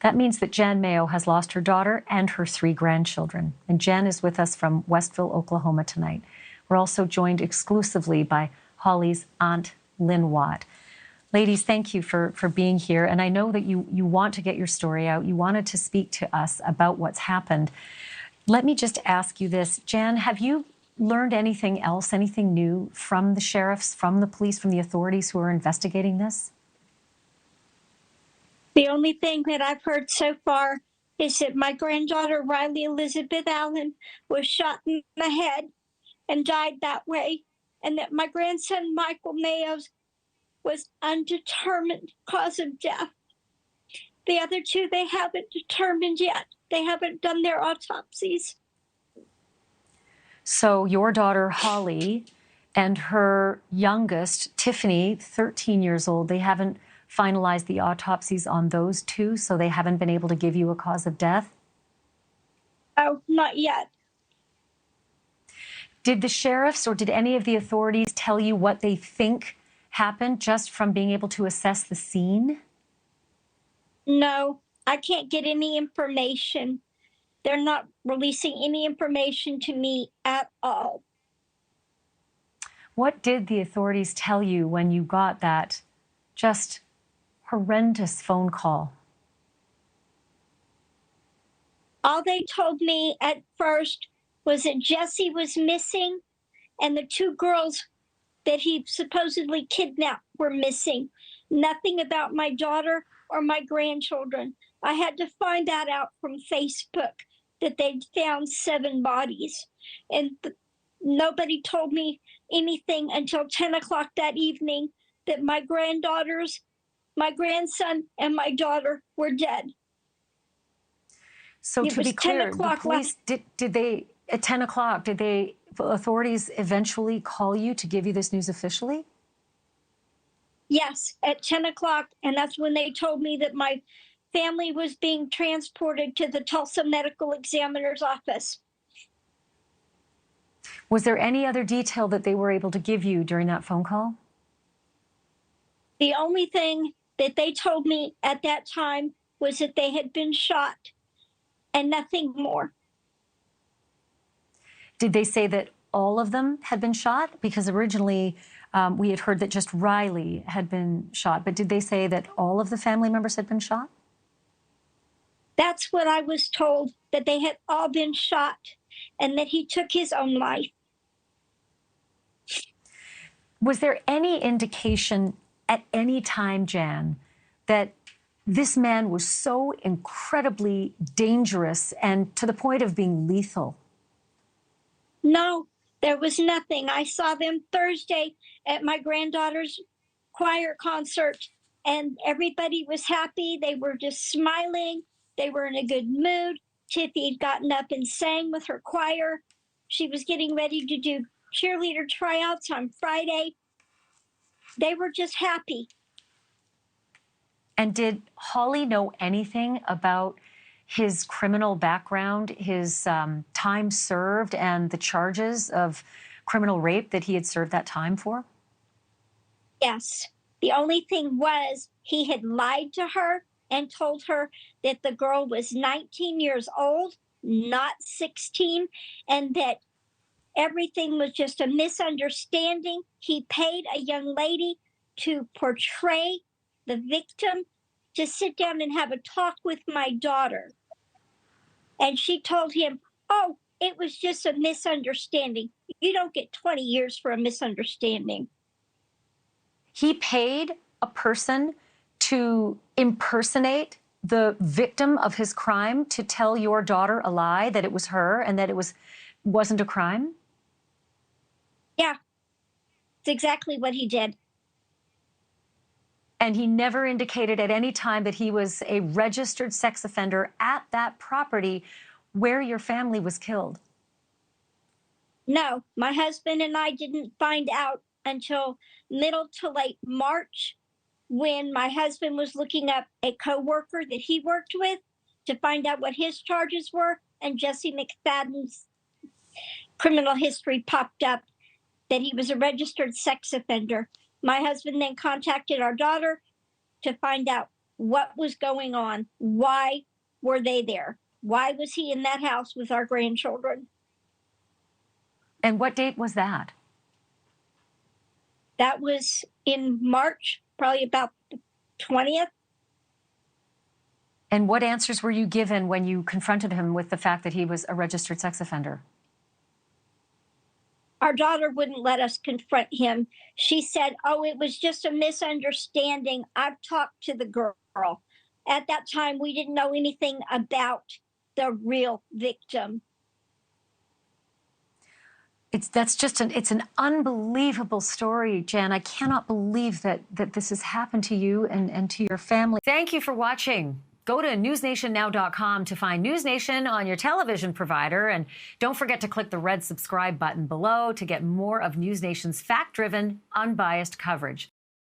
That means that Jan Mayo has lost her daughter and her 3 grandchildren. And Jan is with us from Westville, Oklahoma tonight. We're also joined exclusively by Holly's aunt, Lynn Watt. Ladies, thank you for being here. And I know that you want to get your story out. You wanted to speak to us about what's happened. Let me just ask you this. Jan, have you learned anything else, anything new from the sheriffs, from the police, from the authorities who are investigating this? The only thing that I've heard so far is that my granddaughter, Riley Elizabeth Allen, was shot in the head and died that way, and that my grandson, Michael Mayo's, was undetermined cause of death. The other 2, they haven't determined yet. They haven't done their autopsies. So your daughter, Holly, and her youngest, Tiffany, 13 years old, they haven't finalized the autopsies on those 2, so they haven't been able to give you a cause of death? Oh, not yet. Did the sheriffs or did any of the authorities tell you what they think happened just from being able to assess the scene? No, I can't get any information. They're not releasing any information to me at all. What did the authorities tell you when you got that just horrendous phone call? All they told me at first was that Jesse was missing and the 2 girls that he supposedly kidnapped were missing. Nothing about my daughter or my grandchildren. I had to find that out from Facebook, that they'd found 7 bodies. And nobody told me anything until 10 o'clock that evening that my granddaughters, my grandson, and my daughter were dead. So to be clear, the police, did they, at 10 o'clock, did the authorities eventually call you to give you this news officially? Yes, at 10 o'clock, and that's when they told me that my family was being transported to the Tulsa Medical Examiner's office. Was there any other detail that they were able to give you during that phone call? The only thing that they told me at that time was that they had been shot and nothing more. Did they say that all of them had been shot? Because originally we had heard that just Riley had been shot, but did they say that all of the family members had been shot? That's what I was told, that they had all been shot and that he took his own life. Was there any indication at any time, Jan, that this man was so incredibly dangerous and to the point of being lethal? No, there was nothing. I saw them Thursday at my granddaughter's choir concert, and everybody was happy. They were just smiling. They were in a good mood. Tiffy had gotten up and sang with her choir. She was getting ready to do cheerleader tryouts on Friday. They were just happy. And did Holly know anything about his criminal background, his time served, and the charges of criminal rape that he had served that time for? Yes. The only thing was he had lied to her and told her that the girl was 19 years old, not 16, and that everything was just a misunderstanding. He paid a young lady to portray the victim to sit down and have a talk with my daughter. And she told him, oh, it was just a misunderstanding. You don't get 20 years for a misunderstanding. He paid a person to impersonate the victim of his crime to tell your daughter a lie, that it was her and that it wasn't a crime? Yeah, it's exactly what he did. And he never indicated at any time that he was a registered sex offender at that property where your family was killed? No, my husband and I didn't find out until middle to late March, when my husband was looking up a coworker that he worked with to find out what his charges were, and Jesse McFadden's criminal history popped up, that he was a registered sex offender. My husband then contacted our daughter to find out what was going on. Why were they there? Why was he in that house with our grandchildren? And what date was that? That was in March, probably about the 20th. And what answers were you given when you confronted him with the fact that he was a registered sex offender? Our daughter wouldn't let us confront him. She said, oh, it was just a misunderstanding. I've talked to the girl. At that time, we didn't know anything about the real victim. It's an unbelievable story, Jan. I cannot believe that this has happened to you and to your family. Thank you for watching. Go to newsnationnow.com to find NewsNation on your television provider. And don't forget to click the red subscribe button below to get more of NewsNation's fact-driven, unbiased coverage.